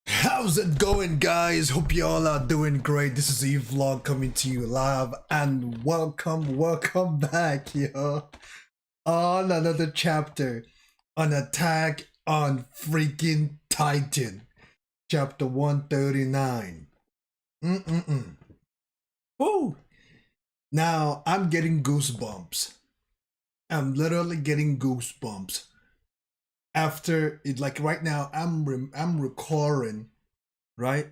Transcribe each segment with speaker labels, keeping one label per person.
Speaker 1: How's it going, guys? Hope you all are doing great. This is E-Vlog coming to you live, and welcome back, yo, on another chapter on Attack on freaking Titan, chapter 139. Woo! Now I'm getting goosebumps. I'm literally getting goosebumps after it. Like right now, I'm recording. Right?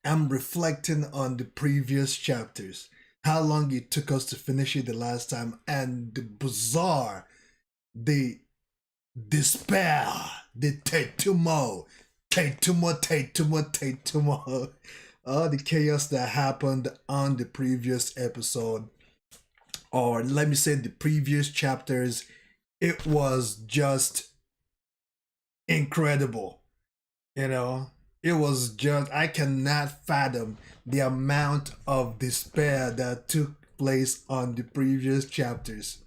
Speaker 1: I'm reflecting on the previous chapters, how long it took us to finish it the last time, and the bizarre, the despair, the Tetumo, all the chaos that happened on the previous episode, or let me say the previous chapters. It was just incredible, you know. It was just, I cannot fathom the amount of despair that took place on the previous chapters.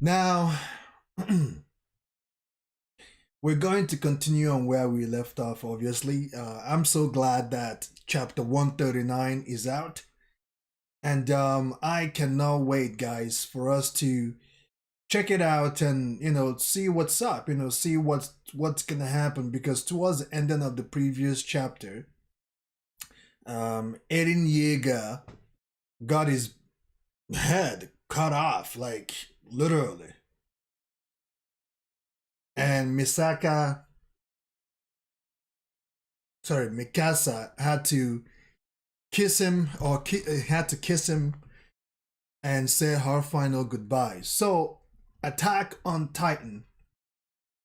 Speaker 1: Now, we're going to continue on where we left off, obviously. I'm so glad that chapter 139 is out. And I cannot wait, guys, for us to check it out and, you know, see what's up, you know, see what's gonna happen, because towards the ending of the previous chapter, Eren Yeager got his head cut off, like literally. And Mikasa had to kiss him, or had to kiss him and say her final goodbye. So, Attack on Titan,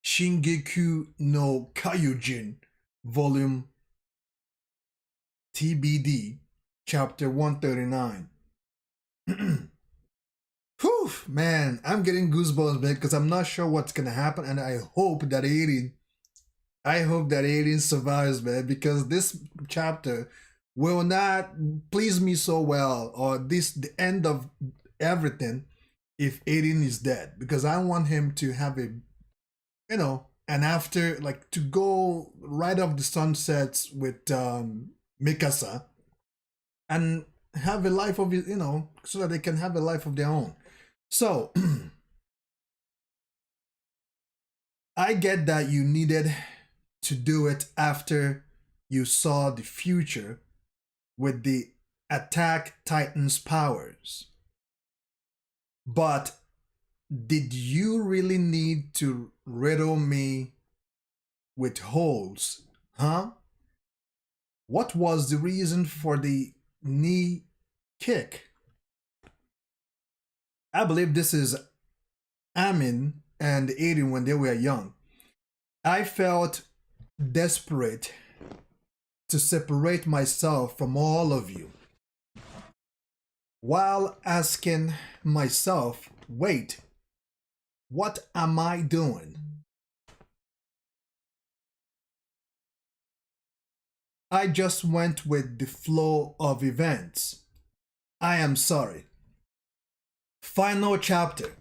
Speaker 1: Shingeki no Kyojin, Volume TBD, Chapter 139. Whew, man, I'm getting goosebumps, man, because I'm not sure what's gonna happen, and I hope that Aiden survives, man, because this chapter will not please me so well, or the end of everything, if Aiden is dead, because I want him to have a, and after, like, to go right off the sunsets with Mikasa, and have a life of his, so that they can have a life of their own. So I get that you needed to do it after you saw the future with the Attack Titan's powers. But did you really need to riddle me with holes, huh? What was the reason for the knee kick? I believe this is Amin and Aiden when they were young. I felt desperate to separate myself from all of you, while asking myself, wait, what am I doing? I just went with the flow of events. I am sorry. Final chapter.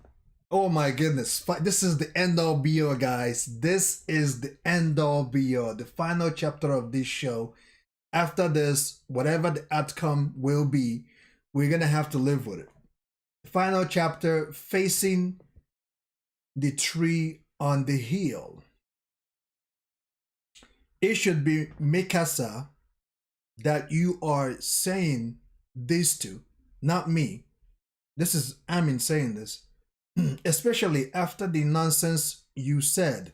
Speaker 1: Oh my goodness. This is the end all be all, guys. This is the end all be all. The final chapter of this show. After this, whatever the outcome will be, we're going to have to live with it. Final chapter, facing the tree on the hill. It should be Mikasa that you are saying this to, not me. This is Amin saying this. Especially after the nonsense you said.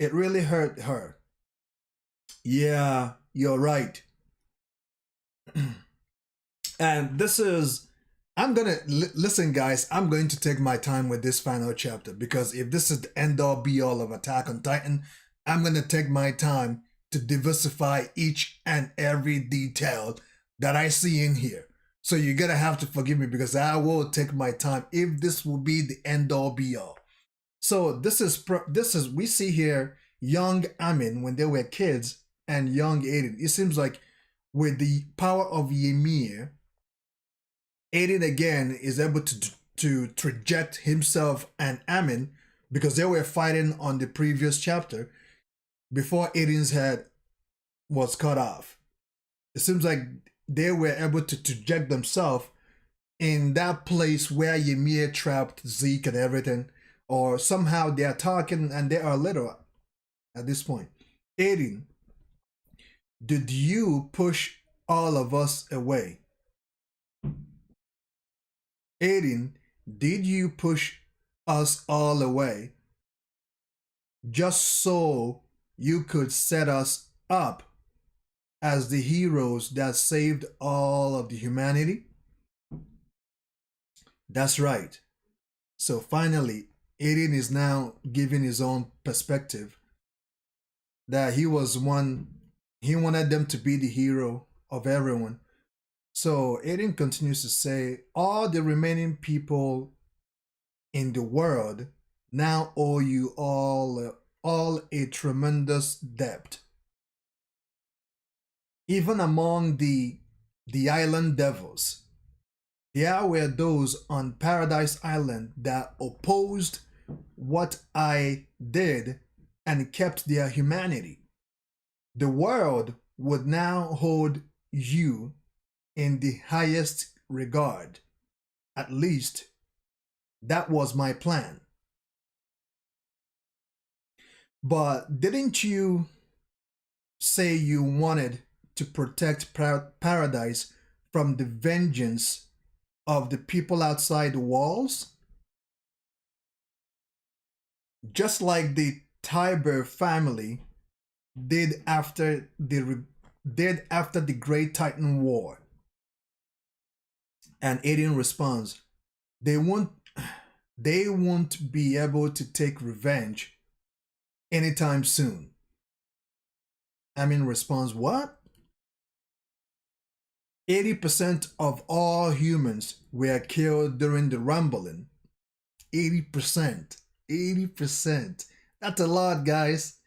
Speaker 1: It really hurt her. Yeah, you're right. And this is, I'm gonna listen, guys. I'm going to take my time with this final chapter, because if this is the end all be all of Attack on Titan, I'm gonna take my time to diversify each and every detail that I see in here. So you're gonna have to forgive me, because I will take my time if this will be the end all be all. So this is we see here young Amin when they were kids and young Aiden. It seems like with the power of Ymir, Aiden again is able to traject himself and Amin, because they were fighting on the previous chapter before Aiden's head was cut off. It seems like they were able to traject themselves in that place where Ymir trapped Zeke and everything, or somehow they are talking and they are little at this point. Aiden, did you push all of us away? Aiden, did you push us all away just so you could set us up as the heroes that saved all of the humanity? That's right. So finally, Aiden is now giving his own perspective, that he wanted them to be the hero of everyone. So Aiden continues to say, all the remaining people in the world now owe you all a tremendous debt. Even among the island devils, there were those on Paradise Island that opposed what I did and kept their humanity. The world would now hold you in the highest regard. At least, that was my plan. But didn't you say you wanted to protect Paradise from the vengeance of the people outside the walls, just like the Tiber family did after the Great Titan War. And Aiden responds, they won't they won't be able to take revenge anytime soon. Amin responds, what? 80% of all humans were killed during the rumbling. 80%. 80%. That's a lot, guys.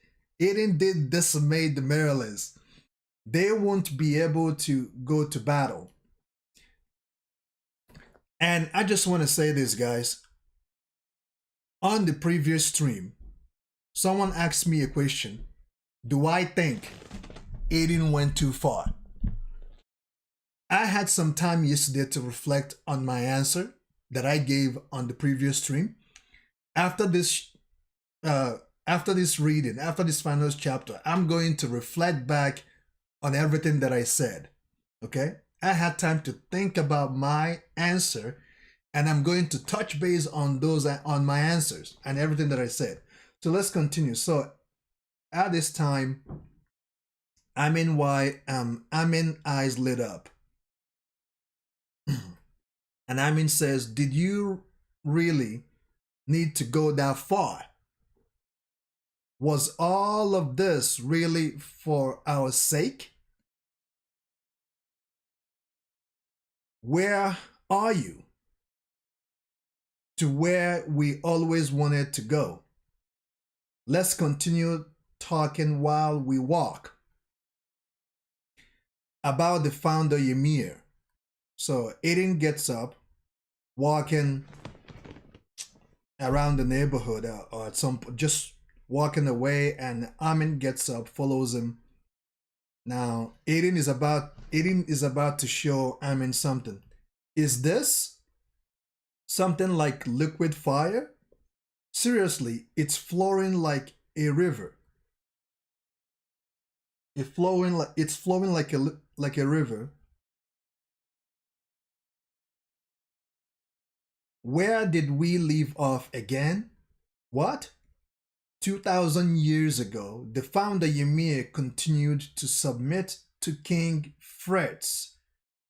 Speaker 1: Aiden did decimate the Marylands. They won't be able to go to battle. And I just want to say this, guys. On the previous stream, someone asked me a question. Do I think Aiden went too far? I had some time yesterday to reflect on my answer that I gave on the previous stream. After this reading, after this final chapter, I'm going to reflect back on everything that I said. Okay? I had time to think about my answer, and I'm going to touch base on my answers and everything that I said. So let's continue. So at this time, Amin eyes lit up. And Amin says, did you really need to go that far? Was all of this really for our sake? Where are you? To where we always wanted to go. Let's continue talking while we walk. About the founder Ymir. So Aiden gets up, walking around the neighborhood or at some just walking away, and Amin gets up, follows him. Now Aiden is about to show Amin something. Is this something like liquid fire? Seriously, it's flowing like a river. It's flowing like a river. Where did we leave off again? What? 2,000 years ago, the founder Ymir continued to submit to King Fretz,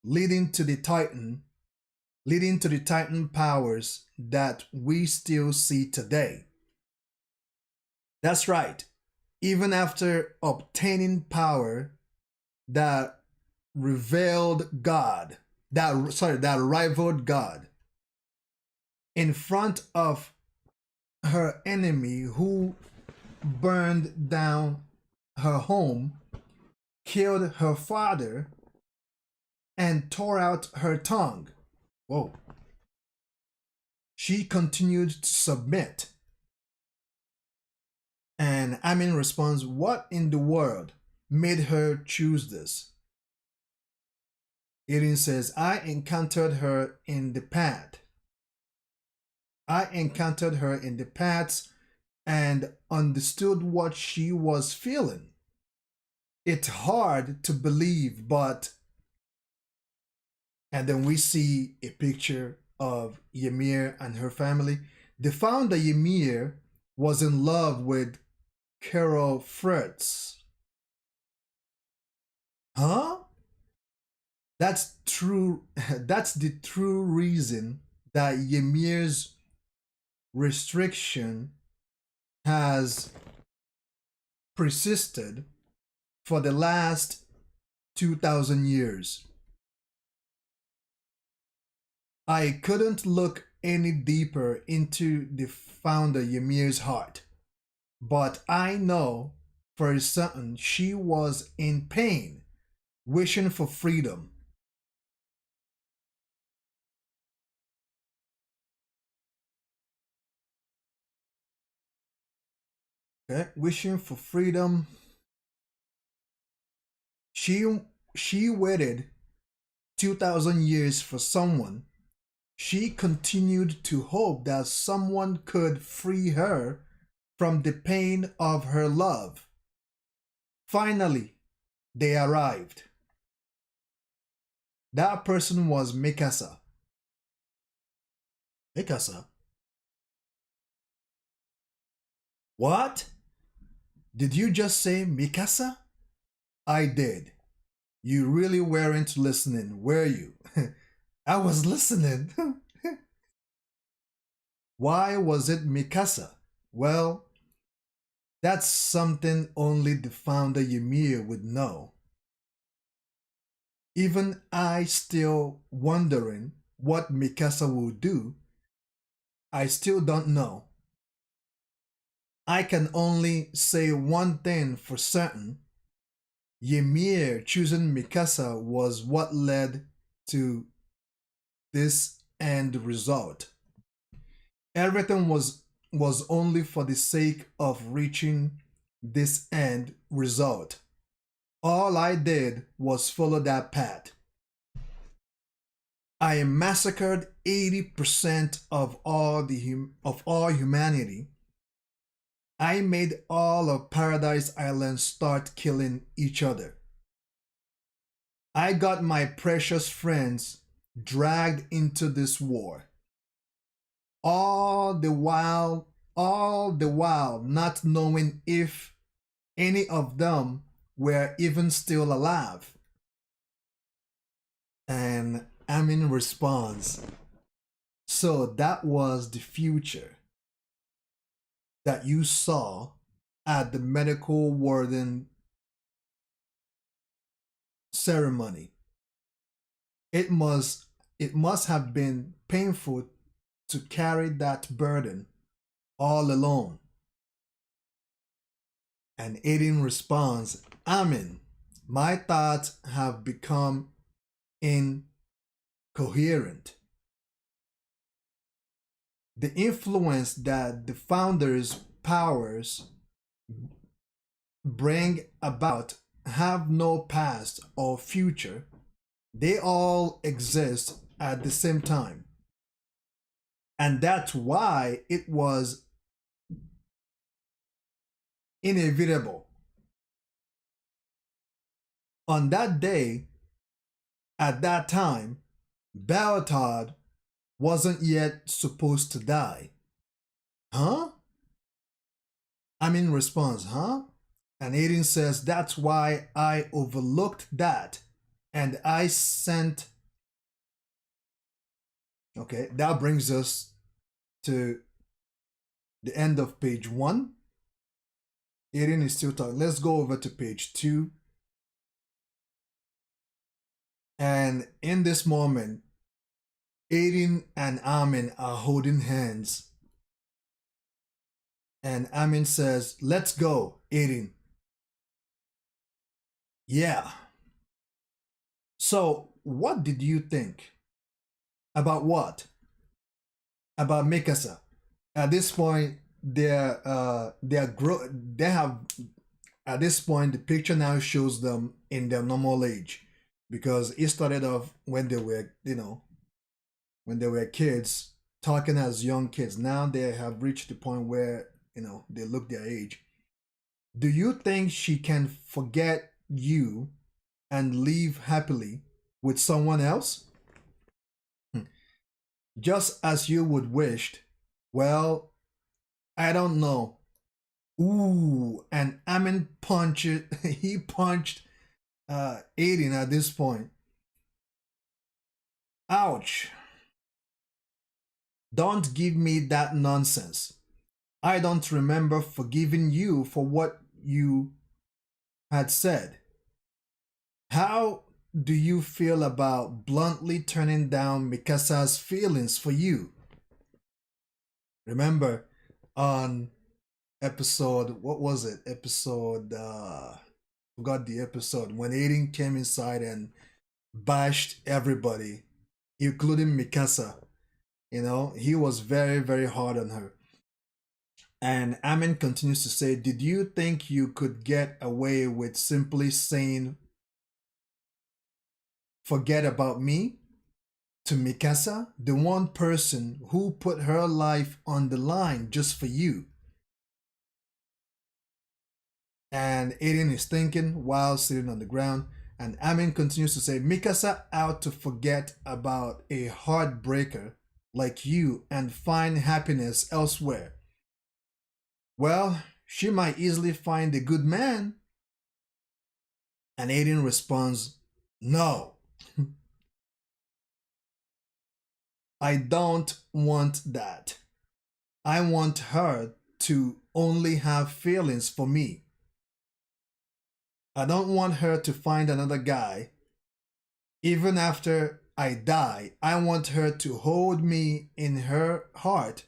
Speaker 1: leading to the Titan powers that we still see today. That's right. Even after obtaining power that rivaled God, in front of her enemy who burned down her home, killed her father, and tore out her tongue. Whoa. She continued to submit. And Amin responds, what in the world made her choose this? Aiden says, I encountered her in the path and understood what she was feeling. It's hard to believe, but... And then we see a picture of Ymir and her family. The founder Ymir was in love with Carol Fretz. Huh? That's true. That's the true reason that Ymir's restriction has persisted for the last 2,000 years. I couldn't look any deeper into the founder Ymir's heart, but I know for certain she was in pain, wishing for freedom. Okay, wishing for freedom. She waited 2,000 years for someone. She continued to hope that someone could free her from the pain of her love. Finally, they arrived. That person was Mikasa. Mikasa. What? Did you just say Mikasa? I did. You really weren't listening, were you? I was listening. Why was it Mikasa? Well, that's something only the founder Ymir would know. Even I still wondering what Mikasa will do. I still don't know. I can only say one thing for certain. Ymir choosing Mikasa was what led to this end result. Everything was only for the sake of reaching this end result. All I did was follow that path. I massacred 80% of all humanity. I made all of Paradise Island start killing each other. I got my precious friends dragged into this war. All the while not knowing if any of them were even still alive. And Amin responds, so that was the future that you saw at the medical warden ceremony. It must have been painful to carry that burden all alone. And Aiden responds, Amin, my thoughts have become incoherent. The influence that the founders' powers bring about have no past or future. They all exist at the same time. And that's why it was inevitable. On that day, at that time, Baltod wasn't yet supposed to die. Huh? Amin responds, huh? And Aiden says, that's why I overlooked that. And I sent... Okay, that brings us to the end of page 1. Aiden is still talking. Let's go over to page 2. And in this moment, Aiden and Amin are holding hands. And Amin says, let's go, Aiden. Yeah. So, what did you think? About what? About Mikasa. At this point, they have at this point the picture now shows them in their normal age, because it started off when they were, when they were kids, talking as young kids. Now they have reached the point where, they look their age. Do you think she can forget you and live happily with someone else? Just as you would wished. Well, I don't know. Ooh, and Amin he punched Aiden at this point. Ouch. Don't give me that nonsense. I don't remember forgiving you for what you had said. How do you feel about bluntly turning down Mikasa's feelings for you? Remember on episode, what was it? Forgot the episode, when Aiden came inside and bashed everybody, including Mikasa. He was very, very hard on her. And Amin continues to say, did you think you could get away with simply saying, forget about me, to Mikasa, the one person who put her life on the line just for you? And Aiden is thinking while sitting on the ground. And Amin continues to say, Mikasa out to forget about a heartbreaker like you and find happiness elsewhere. Well, she might easily find a good man. And Aiden responds, no, I don't want that. I want her to only have feelings for me. I don't want her to find another guy. Even after I die, I want her to hold me in her heart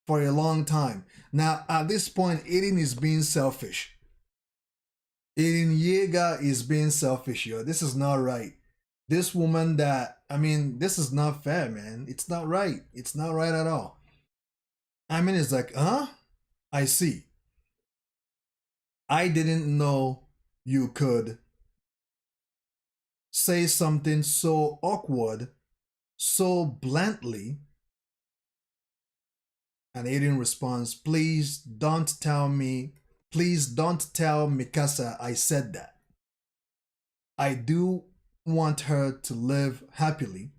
Speaker 1: for a long time. Now, at this point, Aiden is being selfish. Aiden Yeager is being selfish, yo. This is not right. This woman this is not fair, man. It's not right. It's not right at all. It's like, huh? I see. I didn't know you could say something so awkward, so bluntly. And Aiden responds, please don't tell Mikasa I said that. I do want her to live happily.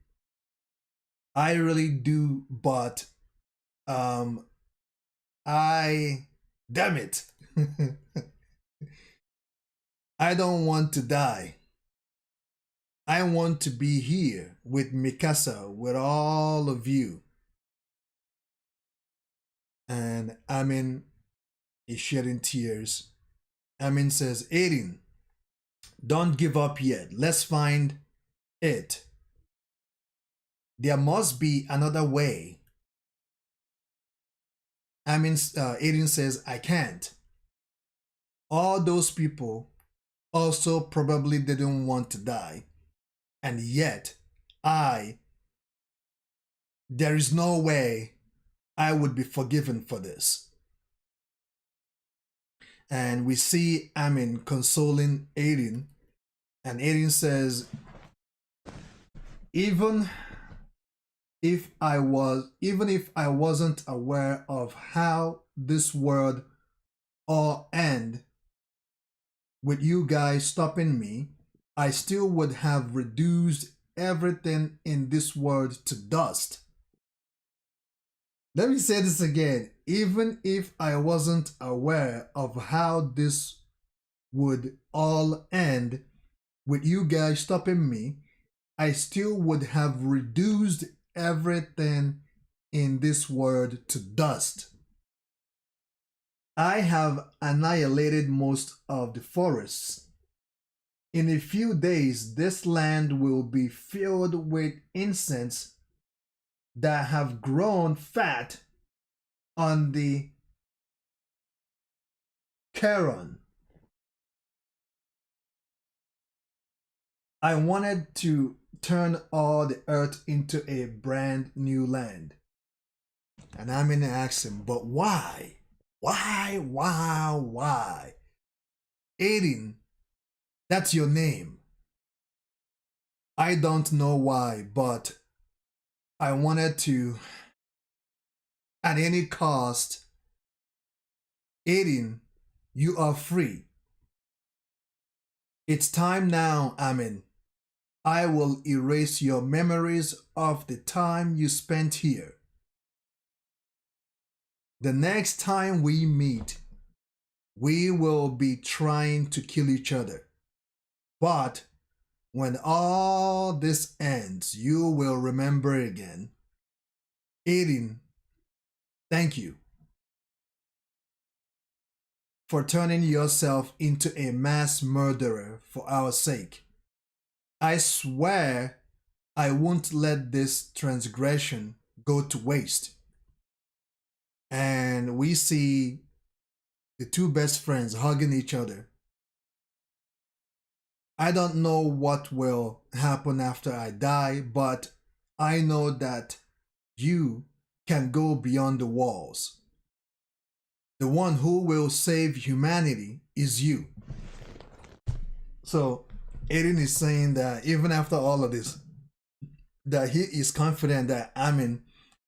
Speaker 1: I really do, but damn it. I don't want to die. I want to be here with Mikasa, with all of you. And Amin is shedding tears. Amin says, Aiden, don't give up yet. Let's find it. There must be another way. Aiden says, I can't. All those people also probably didn't want to die. And yet, there is no way I would be forgiven for this. And we see Amin consoling Aiden. And Aiden says, even if I wasn't aware of how this world all end with you guys stopping me, I still would have reduced everything in this world to dust. Let me say this again. Even if I wasn't aware of how this would all end with you guys stopping me, I still would have reduced everything in this world to dust. I have annihilated most of the forests. In a few days, this land will be filled with incense that have grown fat on the Charon. I wanted to turn all the earth into a brand new land. And I'm going to ask him, but why? Why? Aiden, that's your name. I don't know why, but I wanted to, at any cost, Aiden, you are free. It's time now, Amin. I will erase your memories of the time you spent here. The next time we meet, we will be trying to kill each other. But when all this ends, you will remember again. Aiden, thank you for turning yourself into a mass murderer for our sake. I swear I won't let this transgression go to waste. And we see the two best friends hugging each other. I don't know what will happen after I die, but I know that you can go beyond the walls. The one who will save humanity is you. So Aiden is saying that even after all of this, that he is confident that Amin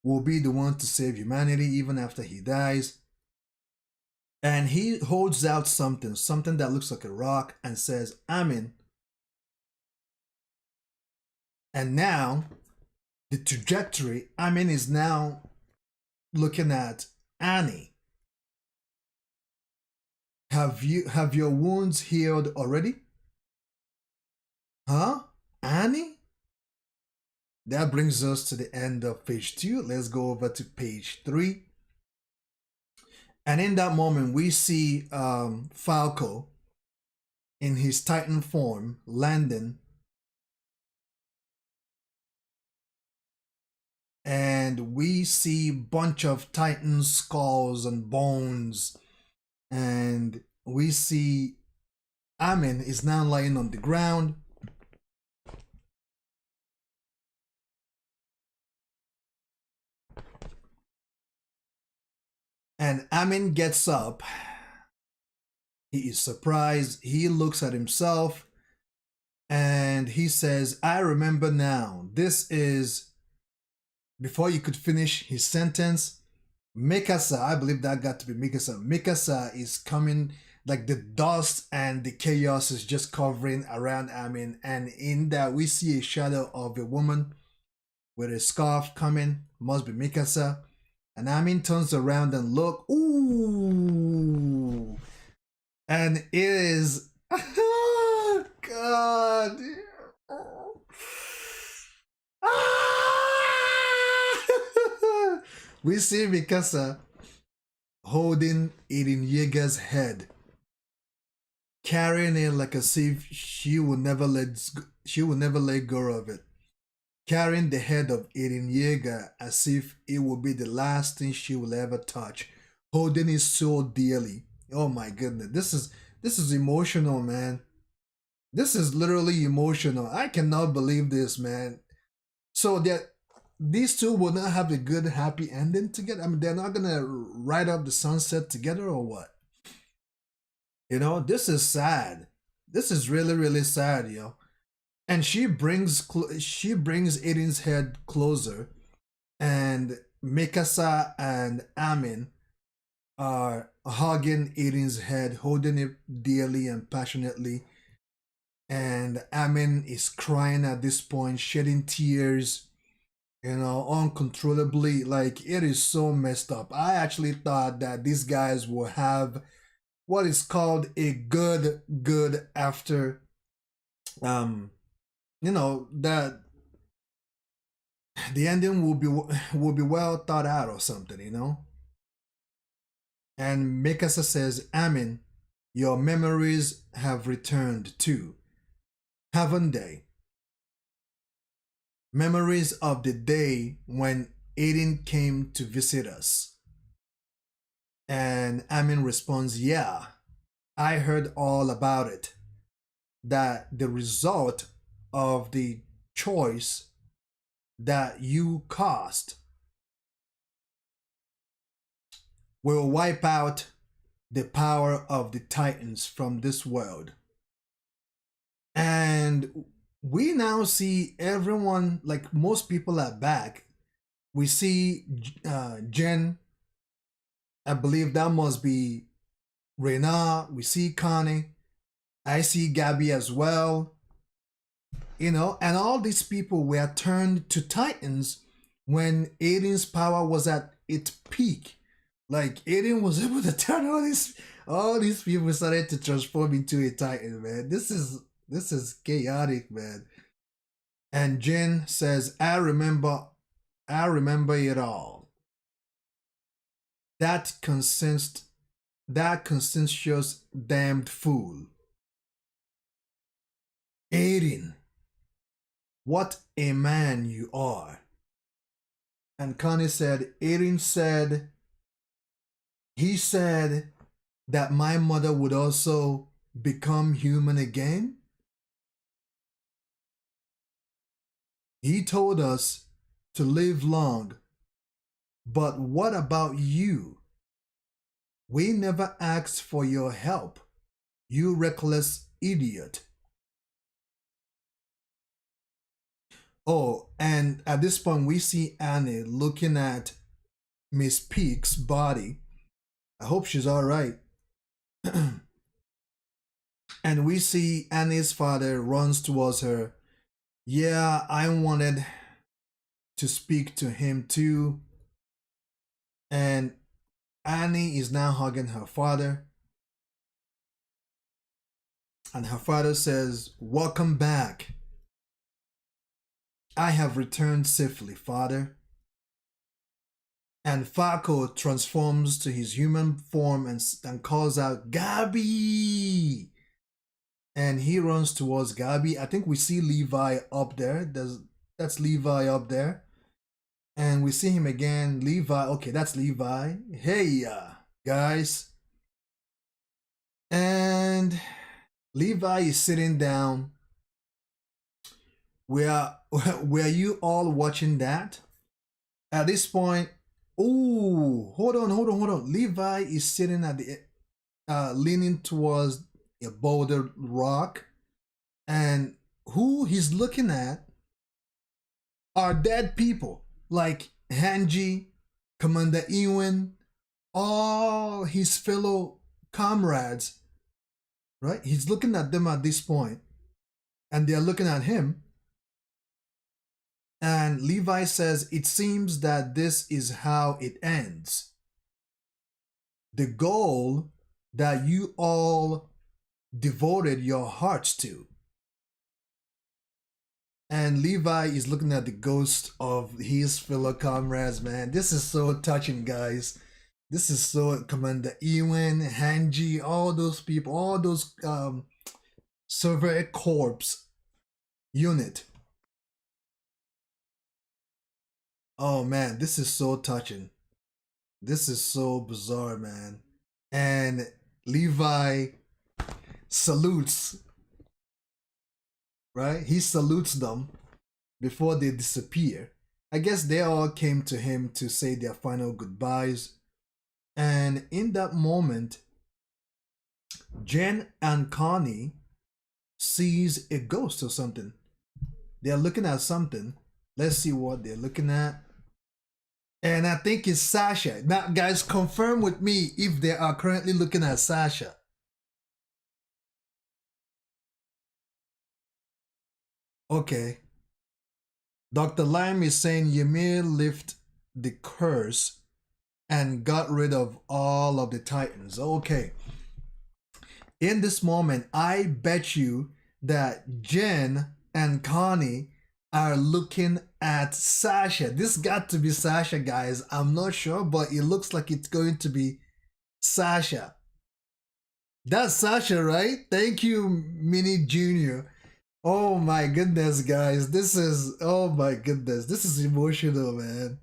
Speaker 1: will be the one to save humanity even after he dies. And he holds out something that looks like a rock and says, Amin. And now, the trajectory, Amin is now looking at Annie. Have your wounds healed already? Huh? Annie? That brings us to the end of page 2. Let's go over to page 3. And in that moment, we see Falco in his Titan form landing. And we see a bunch of Titan skulls and bones. And we see Amin is now lying on the ground. And Amin gets up. He is surprised. He looks at himself and he says, I remember now. This is, before you could finish his sentence, Mikasa, I believe that got to be Mikasa. Mikasa is coming, like the dust and the chaos is just covering around Amin. And in that, we see a shadow of a woman with a scarf coming. Must be Mikasa. And Amin turns around and look. Ooh. And it is, oh God. We see Mikasa holding Eren Yeager's head, carrying it like as if she will never let go of it. Carrying the head of Eren Yeager as if it will be the last thing she will ever touch, holding it so dearly. Oh my goodness, this is emotional, man. This is literally emotional. I cannot believe this, man. So that these two will not have a good, happy ending together. I mean, they're not gonna ride up the sunset together or what? You know, this is sad. This is really, really sad, yo. And she brings Eren's head closer, and Mikasa and Amin are hugging Eren's head, holding it dearly and passionately. And Amin is crying at this point, shedding tears, you know, uncontrollably. Like, it is so messed up. I actually thought that these guys will have what is called a good after, you know, that the ending will be well thought out or something, you know. And Mikasa says, Amin, your memories have returned too, haven't they? Memories of the day when Eren came to visit us. And Amin responds, yeah, I heard all about it. That the result of the choice that you caused will wipe out the power of the Titans from this world. And we now see everyone, like most people are back. We see Jen. I believe that must be Rena. We see Connie. I see Gabby as well. You know, and all these people were turned to Titans when Eren's power was at its peak. Like, Eren was able to turn all these people started to transform into a Titan, man. This is chaotic, man. And Jin says, I remember it all. That conscientious damned fool. Eren, what a man you are. And Connie said, Eren said, he said that my mother would also become human again. He told us to live long. But what about you? We never asked for your help, you reckless idiot. Oh, and at this point we see Annie looking at Miss Peak's body. I hope she's all right. And we see Annie's father runs towards her. Yeah, to speak to him too. And Annie is now hugging her father. And her father says, "Welcome back. I have returned safely, father." And Falco transforms to his human form and calls out, "Gabby!" And he runs towards Gabby. I think we see Levi up there. That's Levi up there. And we see him again. Levi, okay, that's Levi. Hey, guys. And Levi is sitting down. Were you all watching that? At this point, oh, hold on. Levi is sitting at the leaning towards a boulder rock, and who he's looking at are dead people like Hanji, Commander Ewan, all his fellow comrades, right? He's looking at them at this point, and they're looking at him. And Levi says, "It seems that this is how it ends. The goal that you all devoted your hearts to." And Levi is looking at the ghost of his fellow comrades, man. This is so touching, guys. This is so Commander Ewan, Hanji, all those people, all those Silver Corps unit. Oh man, this is so touching. This is so bizarre, man. And Levi salutes, right? He salutes them before they disappear. I guess they all came to him to say their final goodbyes. And in that moment, Jen and Connie sees a ghost or something. They're looking at something. Let's see what they're looking at. And I think it's Sasha. Now, guys, confirm with me if they are currently looking at Sasha. Okay. Dr. Lime is saying Ymir lifted the curse and got rid of all of the Titans. Okay. In this moment, I bet you that Jen and Connie are looking at Sasha. This got to be Sasha, guys. I'm not sure, but it looks like it's going to be Sasha. That's Sasha, right? Thank you, Mini Junior. Oh my goodness, guys. Oh my goodness. This is emotional, man.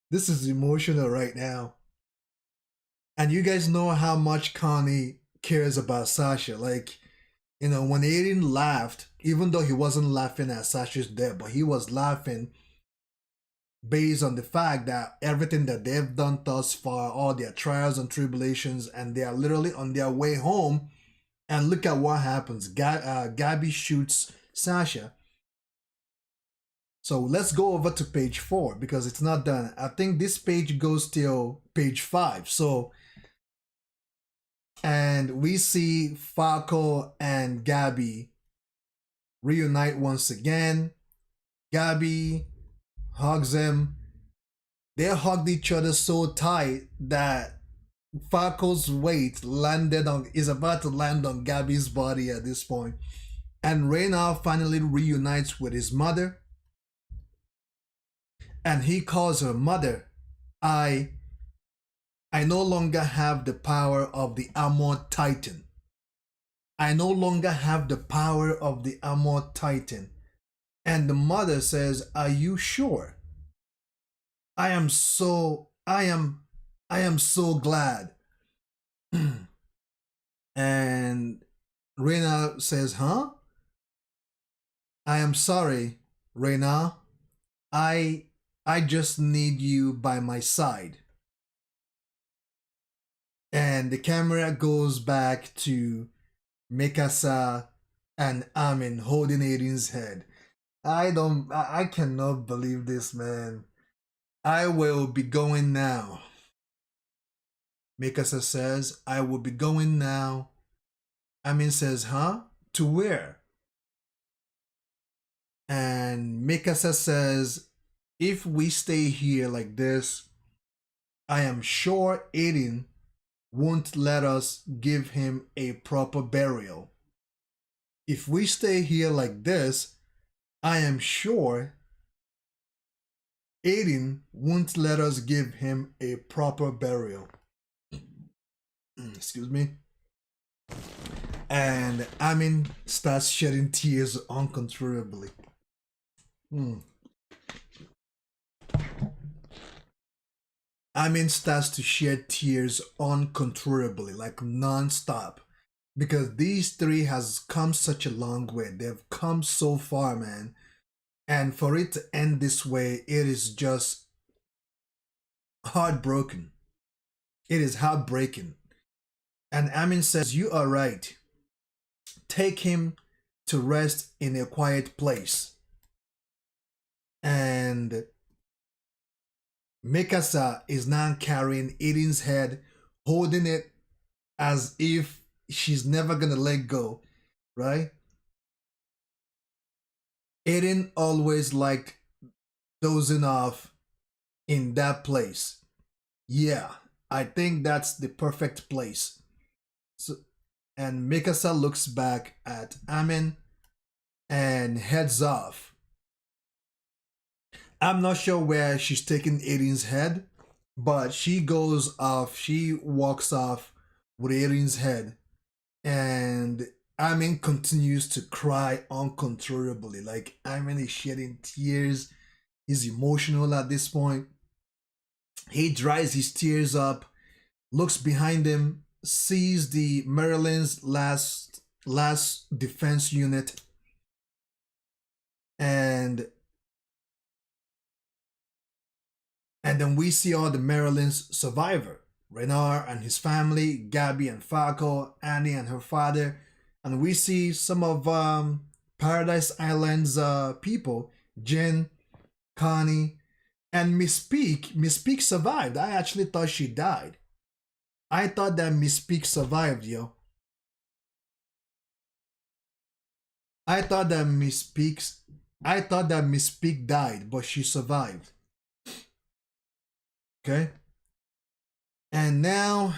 Speaker 1: This is emotional right now. And you guys know how much Connie cares about Sasha. Like, you know, when Aiden laughed, even though he wasn't laughing at Sasha's death, but he was laughing based on the fact that everything that they've done thus far, all their trials and tribulations, and they are literally on their way home. And look at what happens. Gabby shoots Sasha. So let's go over to page 4 because it's not done. I think this page goes till page 5. So, and we see Falco and Gabby reunite once again. Gabby hugs him. They hugged each other so tight that Falco's weight is about to land on Gabby's body at this point. And Reynald finally reunites with his mother. And he calls her mother. I no longer have the power of the Armored Titan. I no longer have the power of the Armored Titan. And the mother says, "Are you sure?" I am so glad. And Reynald says, "Huh? I am sorry, Reynald. I just need you by my side." And the camera goes back to Mikasa and Amin holding Aiden's head. I cannot believe this, man. "I will be going now." Mikasa says, "I will be going now." Amin says, "Huh? To where?" And Mikasa says, if we stay here like this, I am sure Aiden won't let us give him a proper burial. If we stay here like this, I am sure Aiden won't let us give him a proper burial. Excuse me. And Amin starts shedding tears uncontrollably. Amin starts to shed tears uncontrollably, like non-stop. Because these three has come such a long way. They've come so far, man. And for it to end this way, it is just heartbroken. It is heartbreaking. And Amin says, you are right. Take him to rest in a quiet place. And Mikasa is now carrying Aiden's head, holding it as if she's never gonna let go, right? Aiden always liked dozing off in that place. Yeah, I think that's the perfect place. So, and Mikasa looks back at Amin and heads off. I'm not sure where she's taking Aiden's head, but she goes off, she walks off with Aiden's head, and Amin continues to cry uncontrollably. Like, Amin is shedding tears. He's emotional at this point. He dries his tears up, looks behind him, sees the Maryland's last defense unit, and then we see all the Maryland's survivor. Renar and his family, Gabby and Falco, Annie and her father, and we see some of Paradise Island's people, Jen, Connie, and Miss Peak. Miss Peak survived. I actually thought she died. I thought that Miss Peak survived, yo. I thought that Miss Peak died, but she survived. Okay? And now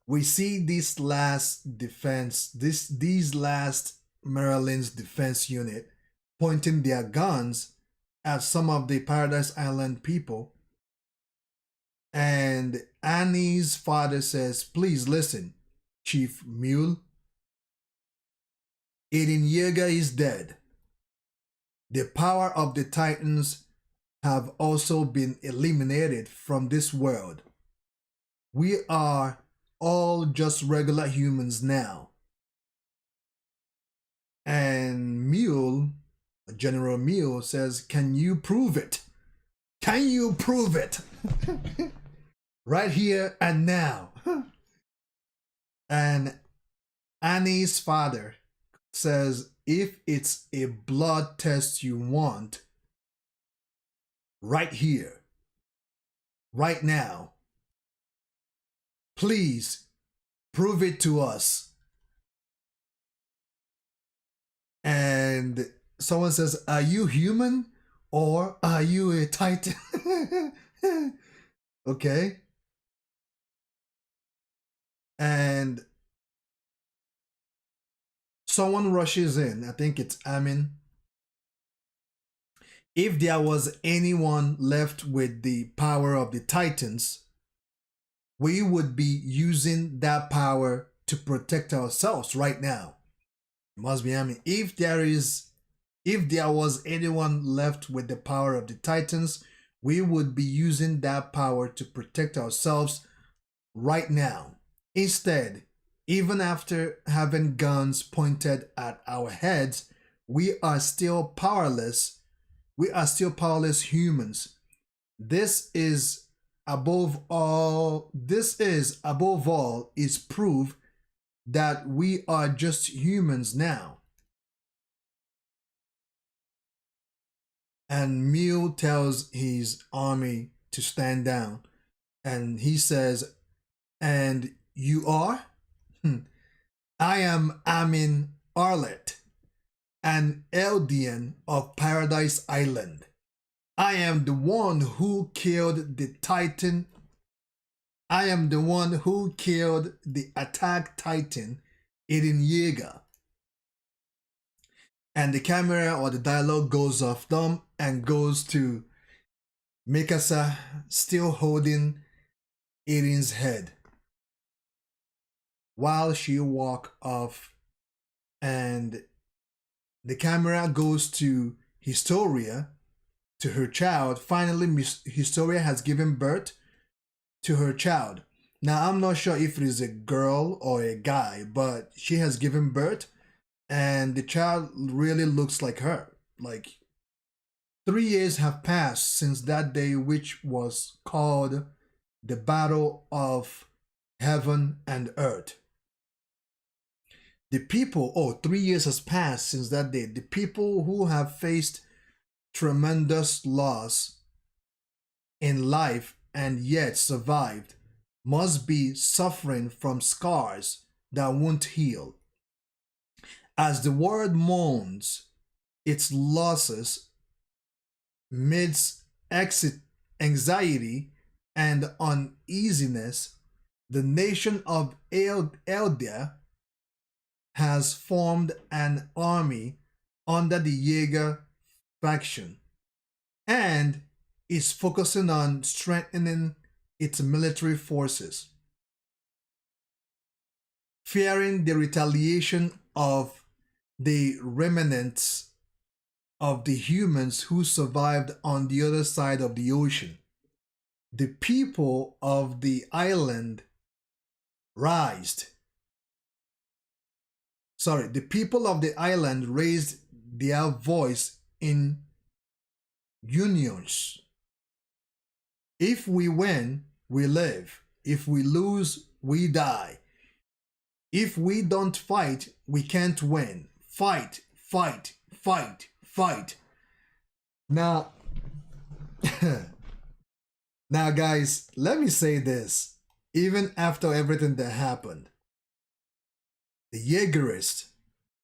Speaker 1: we see this last defense, these last Maryland's defense unit pointing their guns at some of the Paradise Island people. And Annie's father says, please listen, Chief Mule. Eren Yeager is dead. The power of the Titans have also been eliminated from this world. We are all just regular humans now. And Mule, General Mule, says, can you prove it? Can you prove it? Right here and now. And Annie's father says, if it's a blood test you want, right here, right now, please prove it to us. And someone says, are you human or are you a Titan? Okay. And someone rushes in. I think it's Amin. If there was anyone left with the power of the Titans, we would be using that power to protect ourselves right now. It must be Amin. If there was anyone left with the power of the Titans, we would be using that power to protect ourselves right now. Instead, even after having guns pointed at our heads, we are still powerless. We are still powerless humans. This is above all is proof that we are just humans now. And Mule tells his army to stand down. And he says, and you are? I am Amin Arlet, an Eldian of Paradise Island. I am the one who killed the Titan. I am the one who killed the attack Titan, Eren Yeager. And the camera or the dialogue goes off dumb and goes to Mikasa still holding Eren's head while she walk off, and the camera goes to Historia, to her child. Finally, Historia has given birth to her child. Now, I'm not sure if it is a girl or a guy, but she has given birth, and the child really looks like her. Like, 3 years have passed since that day, which was called the Battle of Heaven and Earth. The people, 3 years has passed since that day. The people who have faced tremendous loss in life and yet survived must be suffering from scars that won't heal. As the world mourns its losses midst anxiety and uneasiness, the nation of Eldia has formed an army under the Jaeger faction and is focusing on strengthening its military forces. Fearing the retaliation of the remnants of the humans who survived on the other side of the ocean, the people of the island the people of the island raised their voice in unions. If we win, we live. If we lose, we die. If we don't fight, we can't win. Fight, fight, fight, fight. Now, now guys, let me say this. Even after everything that happened, the Jaegerists,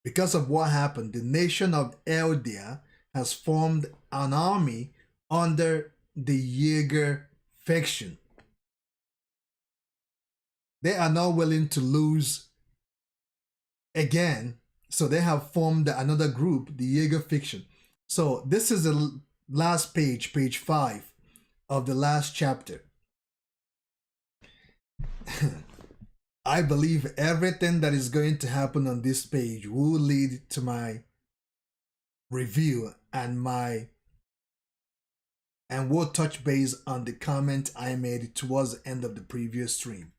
Speaker 1: because of what happened, the nation of Eldia has formed an army under the Jaeger faction. They are not willing to lose again, so they have formed another group, the Jaeger faction. So this is the last page, page 5 of the last chapter. I believe everything that is going to happen on this page will lead to my review and we'll touch base on the comment I made towards the end of the previous stream.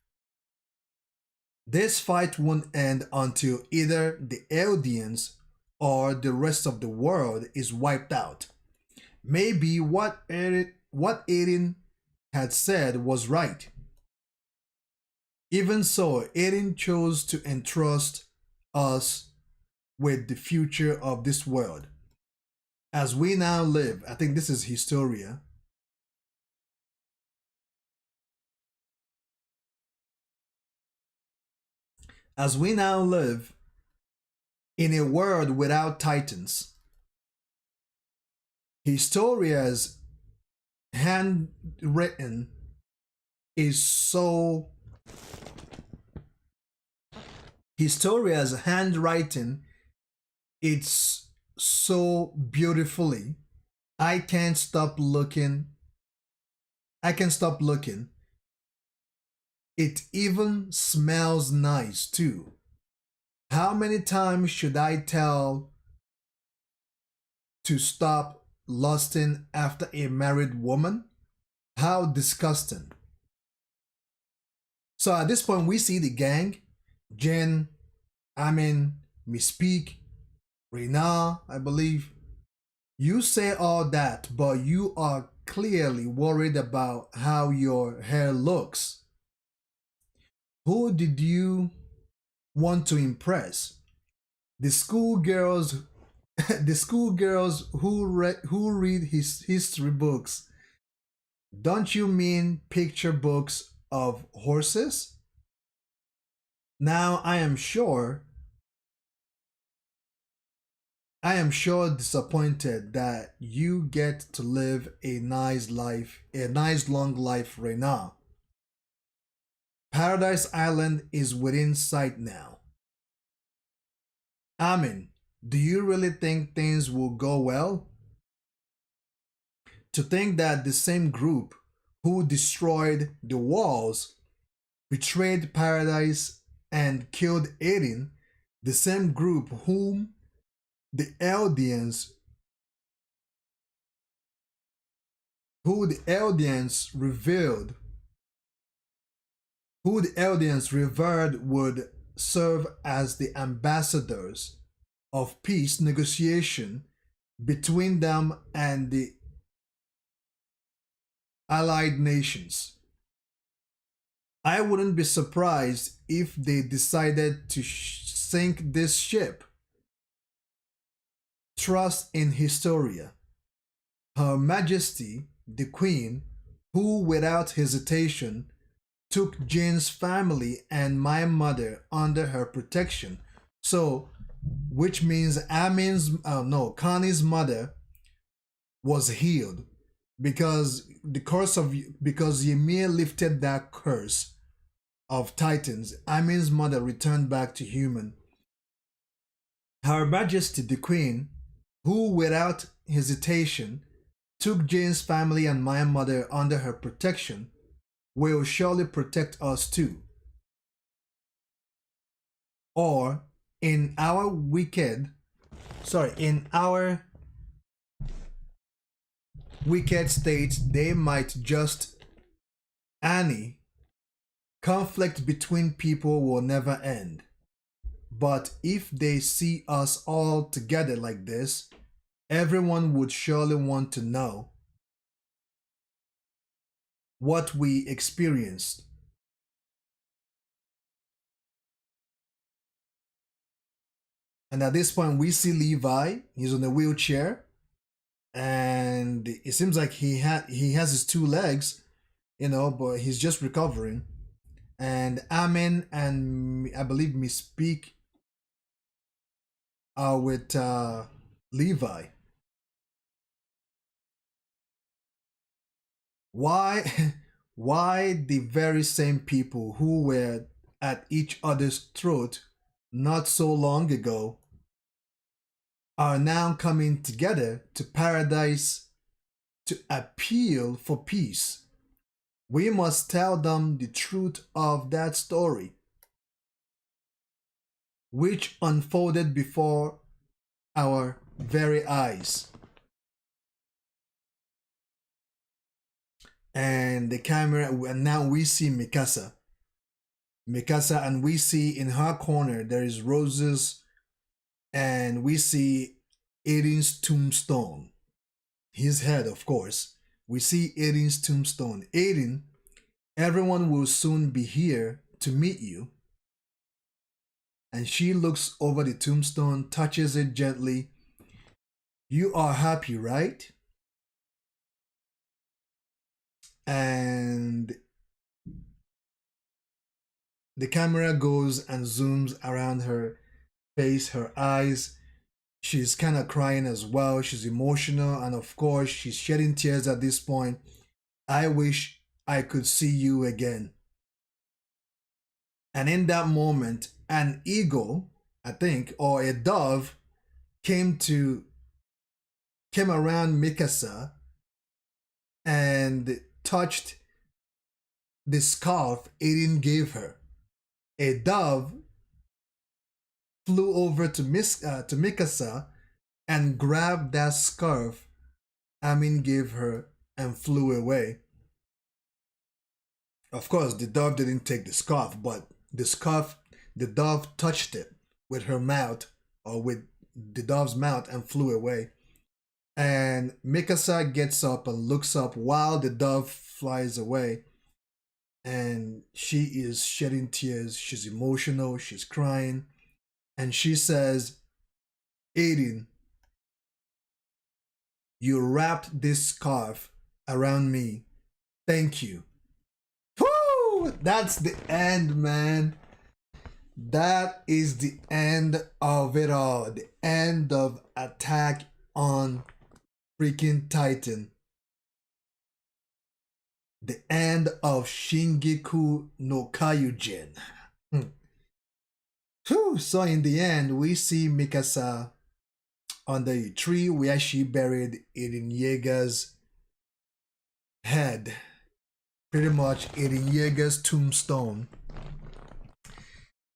Speaker 1: This fight won't end until either the Eldians or the rest of the world is wiped out. Maybe what Eren had said was right. Even so, Eren chose to entrust us with the future of this world. As we now live, I think this is Historia. As we now live in a world without titans, Historia's handwritten is so Historia's handwriting, it's so beautifully. I can't stop looking. It even smells nice too. How many times should I tell to stop lusting after a married woman? How disgusting. So at this point, we see the gang. Jen, Amin, Misspeak, Rena, I believe. You say all that, but you are clearly worried about how your hair looks. Who did you want to impress? The schoolgirls who read his history books. Don't you mean picture books of horses? Now I am sure I am sure disappointed that you get to live a nice life, a nice long life right now. Paradise Island is within sight now. Amin, do you really think things will go well? To think that the same group who destroyed the walls, betrayed paradise, and killed Aiden, the same group whom the Eldians, revealed, who the Eldians revered would serve as the ambassadors of peace negotiation between them and the allied nations. I wouldn't be surprised if they decided to sink this ship. Trust in Historia. Her Majesty, the Queen, who without hesitation took Jane's family and my mother under her protection. So, which means Connie's mother was healed because because Ymir lifted that curse of Titans. Amin's mother returned back to human. Her Majesty the Queen, who without hesitation took Jane's family and my mother under her protection, will surely protect us too. Or in our wicked state, they might just Annie. Conflict between people will never end. But if they see us all together like this, everyone would surely want to know what we experienced. And at this point, we see Levi. He's on a wheelchair, and it seems like he has his two legs, but he's just recovering. And Amin and I believe Miss Peak are with Levi. Why the very same people who were at each other's throat not so long ago are now coming together to paradise to appeal for peace? We must tell them the truth of that story, which unfolded before our very eyes. And the camera, and now we see Mikasa, and we see in her corner there is roses, and we see Aiden's tombstone, his head, of course. We see Aiden's tombstone. Aiden, everyone will soon be here to meet you. And she looks over the tombstone, touches it gently. You are happy, right? And the camera goes and zooms around her face, her eyes. She's kind of crying as well. She's emotional, and of course, she's shedding tears at this point. I wish I could see you again. And in that moment, an eagle, I think, or a dove, came around Mikasa and touched the scarf Aiden gave her. A dove flew over to Mikasa and grabbed that scarf Amin gave her and flew away. Of course, the dove didn't take the scarf, but the dove touched it with her mouth, or with the dove's mouth, and flew away. And Mikasa gets up and looks up while the dove flies away. And she is shedding tears. She's emotional. She's crying. And she says, Aiden, you wrapped this scarf around me. Thank you. Woo! That's the end, man. that is the end of it all. The end of Attack on freaking Titan. The end of Shingeki no Kyojin. Whew. So in the end, we see Mikasa under a tree where she buried Eren Yeager's head. Pretty much Eren Yeager's tombstone.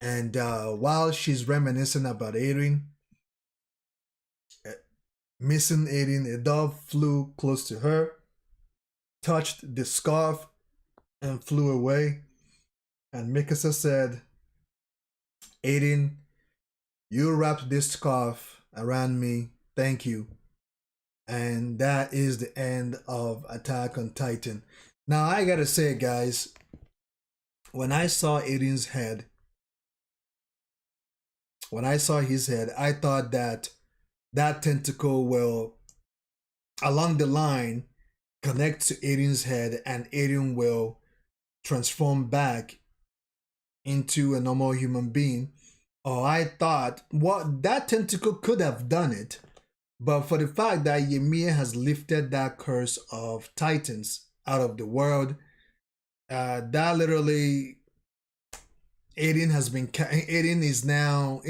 Speaker 1: And while she's reminiscing about Eren, missing Eren, a dove flew close to her, touched the scarf, and flew away. And Mikasa said, Eren, you wrapped this scarf around me. Thank you. And that is the end of Attack on Titan. Now, I gotta say, guys, when I saw Eren's head, I thought that that tentacle will, along the line, connect to Eren's head and Eren will transform back into a normal human being. Or I thought, well, that tentacle could have done it, but for the fact that Ymir has lifted that curse of Titans out of the world, that literally Eren is now,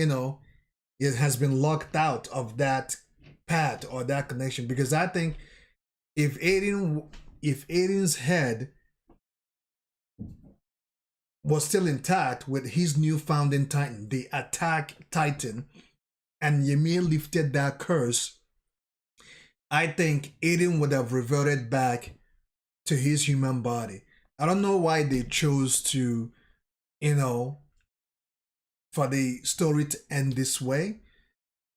Speaker 1: it has been locked out of that path or that connection, because I think if Eren's head was still intact with his new founding Titan, the Attack Titan, and Ymir lifted that curse, I think Eren would have reverted back to his human body. I don't know why they chose to, for the story to end this way,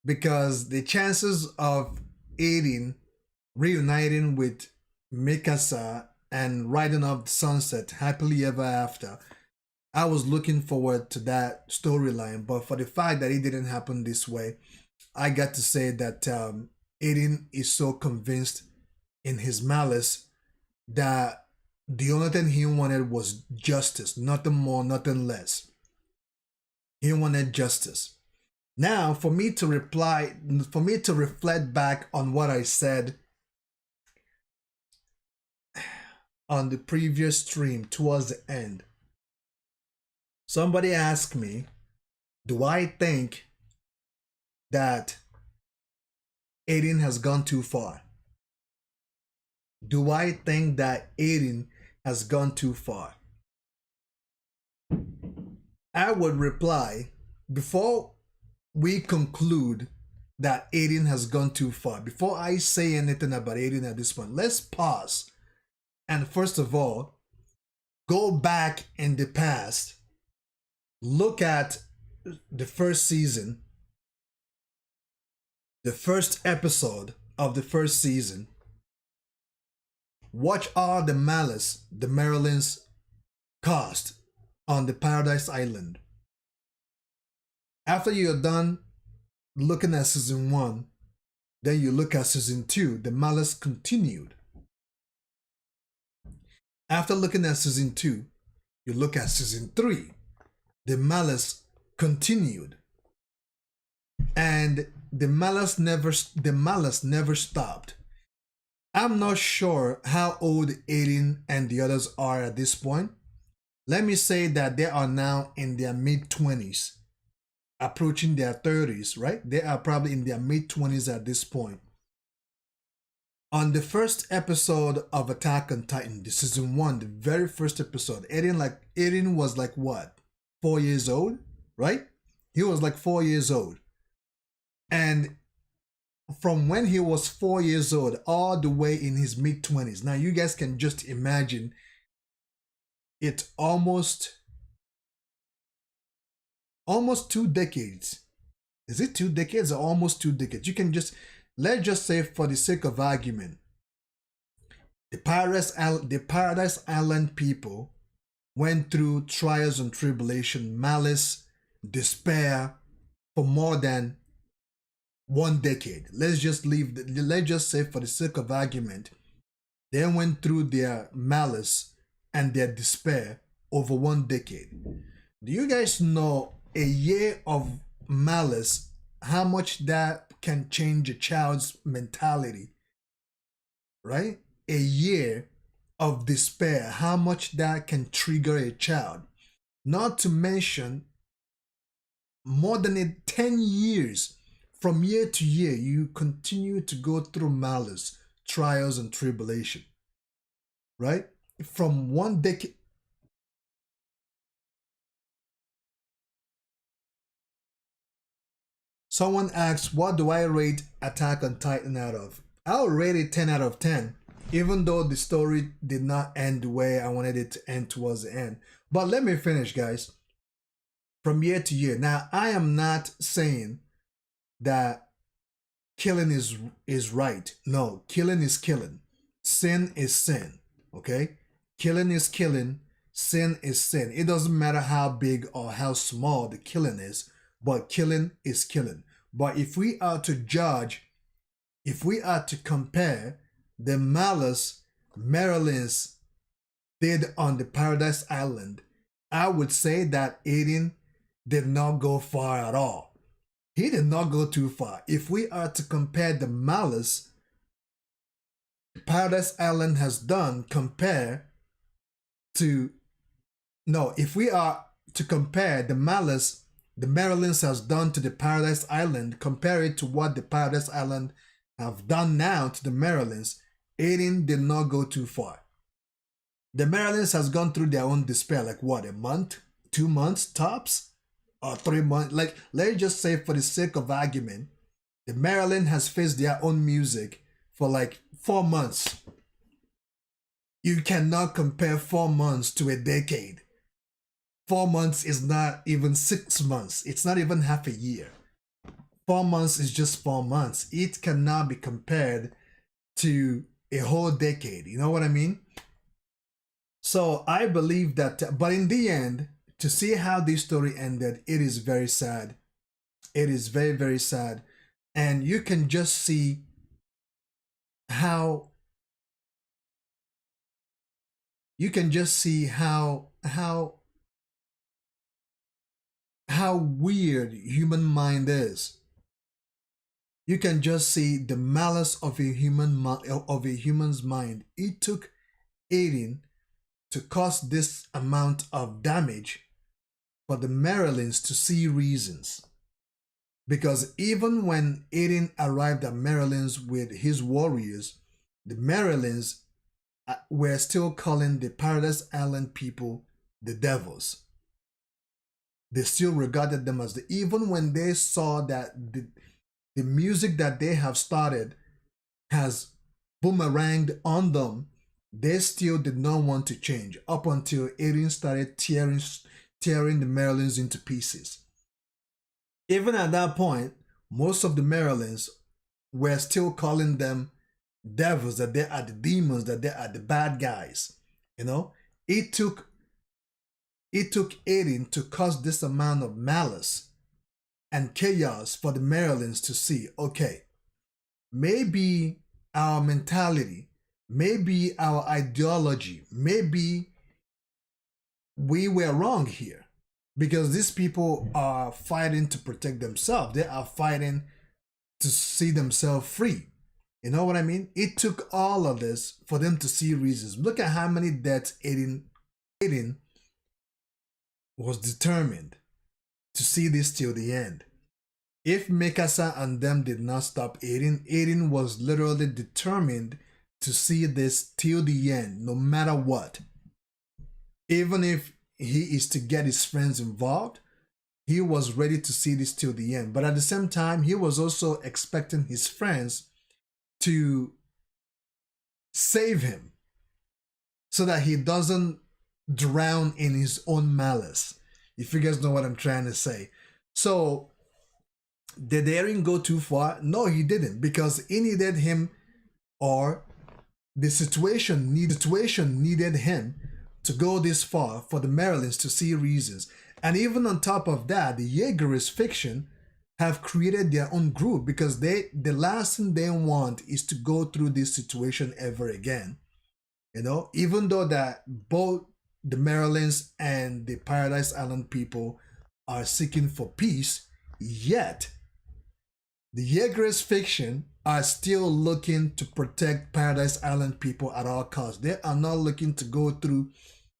Speaker 1: because the chances of Eren reuniting with Mikasa and riding off the sunset happily ever after, I was looking forward to that storyline. But for the fact that it didn't happen this way, I got to say that Eren is so convinced in his malice that the only thing he wanted was justice, nothing more, nothing less. He wanted justice. Now, for me to reflect back on what I said on the previous stream towards the end, somebody asked me, do I think that Eren has gone too far? Do I think that Eren has gone too far? I would reply, before we conclude that Eren has gone too far, before I say anything about Eren at this point, let's pause and first of all, go back in the past, look at the first season, the first episode of the first season, watch all the malice the Marylands caused on the Paradise Island. After you're done looking at season 1, then you look at season 2, the malice continued. After looking at season 2, you look at season 3, the malice continued. And the malice never stopped. I'm not sure how old Eren and the others are at this point. Let me say that they are now in their mid-20s, approaching their 30s, right? They are probably in their mid-20s at this point. On the first episode of Attack on Titan, the season 1, the very first episode, Eren was like what? 4 years old, right? He was like 4 years old. And from when he was 4 years old all the way in his mid-20s. Now you guys can just imagine, it's almost 2 decades. Is it 2 decades or almost 2 decades? You can let's just say, for the sake of argument, the Paradise Island people went through trials and tribulation, malice, despair for more than 1 decade. Let's just say, for the sake of argument, they went through their malice and their despair over 1 decade. Do you guys know a year of malice, how much that can change a child's mentality, right? A year of despair, how much that can trigger a child. Not to mention more than 10 years. From year to year, you continue to go through malice, trials, and tribulation, right? From one decade. Someone asks, what do I rate Attack on Titan out of? I'll rate it 10 out of 10, even though the story did not end the way I wanted it to end towards the end. But let me finish, guys. From year to year. Now, I am not saying that killing is right. No, killing is killing. Sin is sin. Okay? Killing is killing. Sin is sin. It doesn't matter how big or how small the killing is, but killing is killing. But if we are to judge, if we are to compare the malice Maryland's did on the Paradise Island, I would say that Aiden did not go far at all. He did not go too far. If we are to compare the malice Paradise Island has done compare to, no, if we are to compare the malice the Marylands has done to the Paradise Island, compare it to what the Paradise Island have done now to the Marylands, Aiden did not go too far. The Marylands has gone through their own despair, like what, a month, 2 months tops, or 3 months. Like, let's just say for the sake of argument, the Maryland has faced their own music for like 4 months. You cannot compare 4 months to a decade. 4 months is not even 6 months. It's not even half a year. 4 months is just 4 months. It cannot be compared to a whole decade. You know what I mean? So I believe that, but in the end, to see how this story ended, it is very sad. It is very, very sad. And you can just see how how weird human mind is. You can just see the malice of a human's mind. It took Aiden to cause this amount of damage for the Marylands to see reasons. Because even when Aiden arrived at Marylands with his warriors, the Marylands were still calling the Paradise Island people the devils. They still regarded them as even when they saw that the music that they have started has boomeranged on them, they still did not want to change up until Aiden started tearing the Marylands into pieces. Even at that point, most of the Marylands were still calling them devils, that they are the demons, that they are the bad guys. You know, it took Aiden to cause this amount of malice and chaos for the Marylands to see, okay, maybe our mentality, maybe our ideology, maybe we were wrong here, because these people are fighting to protect themselves. They are fighting to see themselves free. You know what I mean? It took all of this for them to see reasons. Look at how many deaths Aiden was determined to see this till the end. If Mikasa and them did not stop Aiden was literally determined to see this till the end, no matter what. Even if he is to get his friends involved, he was ready to see this till the end. But at the same time, he was also expecting his friends to save him so that he doesn't drown in his own malice. If you guys know what I'm trying to say. So, did Eren go too far? No, he didn't, because he needed him, or the situation needed him to go this far for the Marylands to see reasons. And even on top of that, the Jaegerists fiction have created their own group, because the last thing they want is to go through this situation ever again. You know, even though that both the Marylands and the Paradise Island people are seeking for peace, yet the Yeager's fiction are still looking to protect Paradise Island people at all costs. They are not looking to go through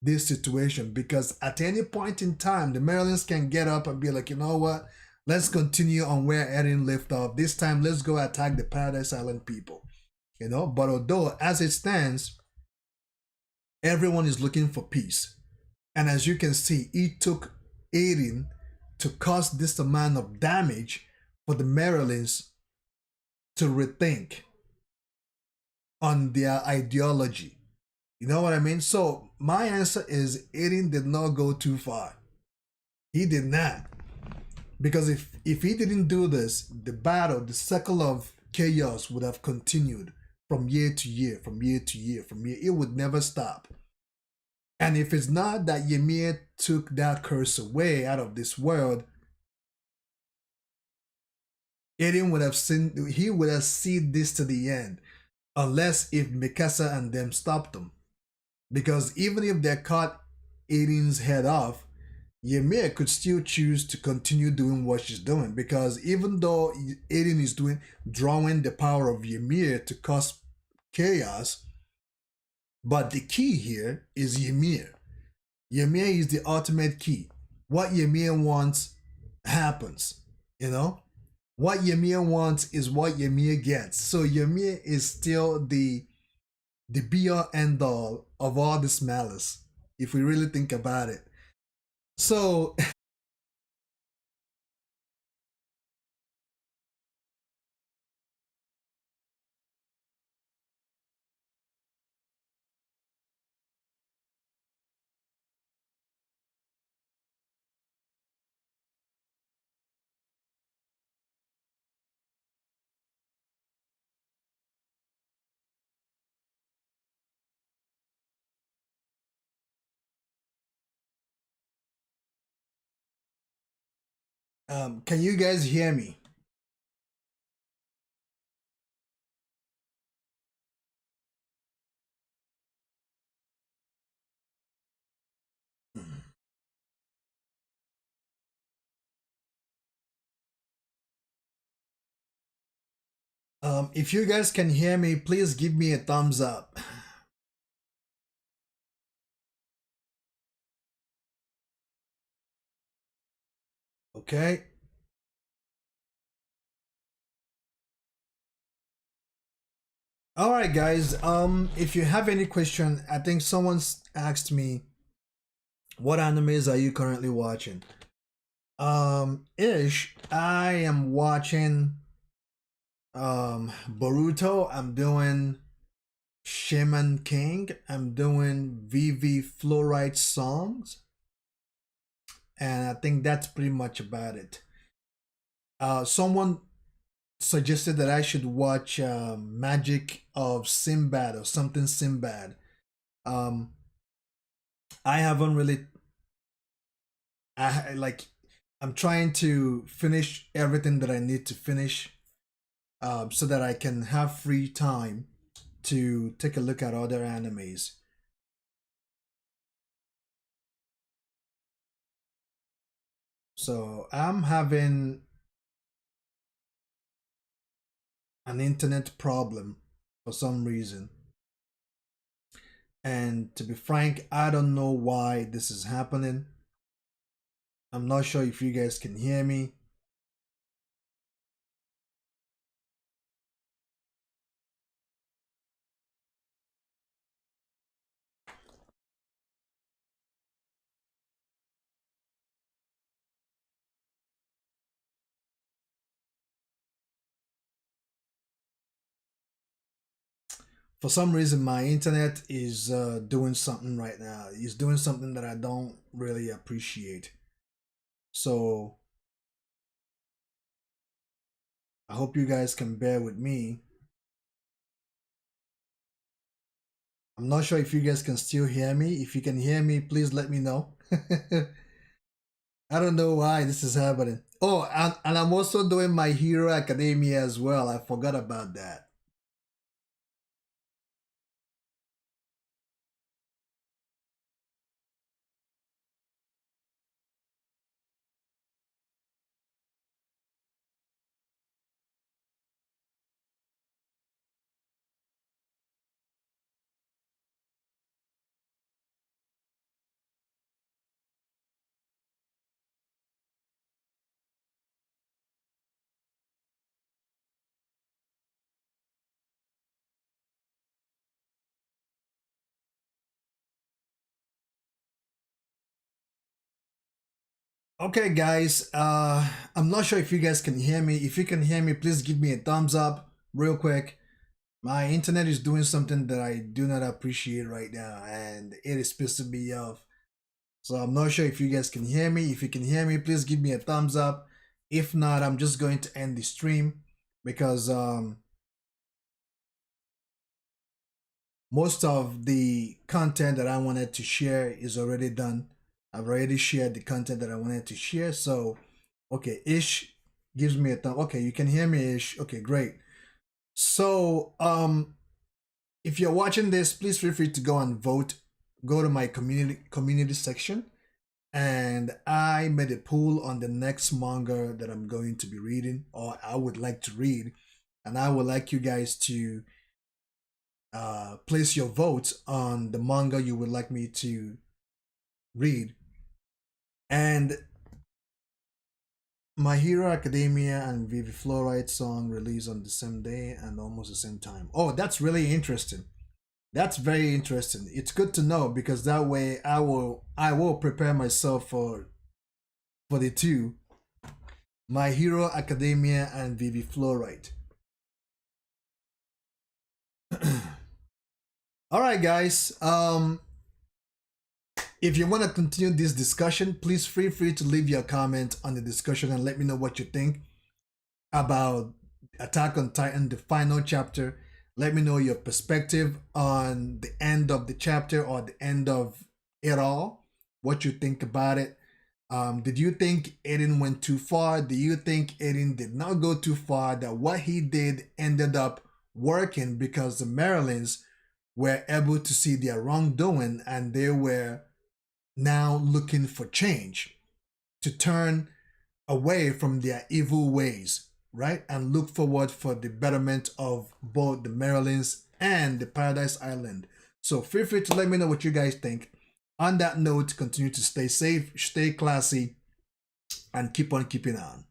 Speaker 1: this situation because at any point in time, the Marylands can get up and be like, you know what? Let's continue on where Erin left off. This time, let's go attack the Paradise Island people. You know, but although as it stands, everyone is looking for peace. And as you can see, it took Erin to cause this amount of damage for the Marylands to rethink on their ideology. You know what I mean? So my answer is Aiden did not go too far. He did not. Because if he didn't do this, the battle, the cycle of chaos would have continued from year to year, from year to year, from year. It would never stop. And if it's not that Ymir took that curse away out of this world, Aiden would have seen, he would have seen this to the end. Unless if Mikasa and them stopped them. Because even if they cut Aiden's head off, Ymir could still choose to continue doing what she's doing. Because even though Aiden is drawing the power of Ymir to cause chaos, but the key here is Ymir. Ymir is the ultimate key. What Ymir wants happens, you know? What Ymir wants is what Ymir gets. So Ymir is still the be all end all of all this malice, if we really think about it. So can you guys hear me? If you guys can hear me, please give me a thumbs up. Okay. All right, guys. If you have any question, I think someone's asked me, what animes are you currently watching? Ish, I am watching Boruto. I'm doing Shaman King. I'm doing VV Fluorite songs. And I think that's pretty much about it. Someone suggested that I should watch Magic of Sinbad or something Sinbad. Um, I haven't really. I like. I'm trying to finish everything that I need to finish, so that I can have free time to take a look at other animes. So I'm having an internet problem for some reason. And to be frank, I don't know why this is happening. I'm not sure if you guys can hear me. For some reason, my internet is doing something right now. It's doing something that I don't really appreciate. So I hope you guys can bear with me. I'm not sure if you guys can still hear me. If you can hear me, please let me know. I don't know why this is happening. Oh, and I'm also doing My Hero Academia as well. I forgot about that. Okay, guys. I'm not sure if you guys can hear me. If you can hear me, please give me a thumbs up real quick. My internet is doing something that I do not appreciate right now, and it is pissing me off. So I'm not sure if you guys can hear me. If you can hear me, please give me a thumbs up. If not, I'm just going to end the stream because most of the content that I wanted to share is already done. I've already shared the content that I wanted to share. So, okay, Ish gives me a thumb. Okay, you can hear me, Ish. Okay, great. So, if you're watching this, please feel free to go and vote. Go to my community section, and I made a poll on the next manga that I'm going to be reading, or I would like to read, and I would like you guys to place your votes on the manga you would like me to read. And My Hero Academia and Vivi Fluoride song released on the same day and almost the same time. Oh, that's really interesting. That's very interesting. It's good to know because that way I will prepare myself for the two. My Hero Academia and Vivi Fluoride. All right, guys. If you want to continue this discussion, please feel free to leave your comment on the discussion and let me know what you think about Attack on Titan, the final chapter. Let me know your perspective on the end of the chapter or the end of it all. What you think about it. Did you think Aiden went too far? Do you think Aiden did not go too far? That what he did ended up working because the Marylands were able to see their wrongdoing and they were now looking for change to turn away from their evil ways, right? And look forward for the betterment of both the Marylands and the Paradise Island. So feel free to let me know what you guys think. On that note, continue to stay safe, stay classy, and keep on keeping on.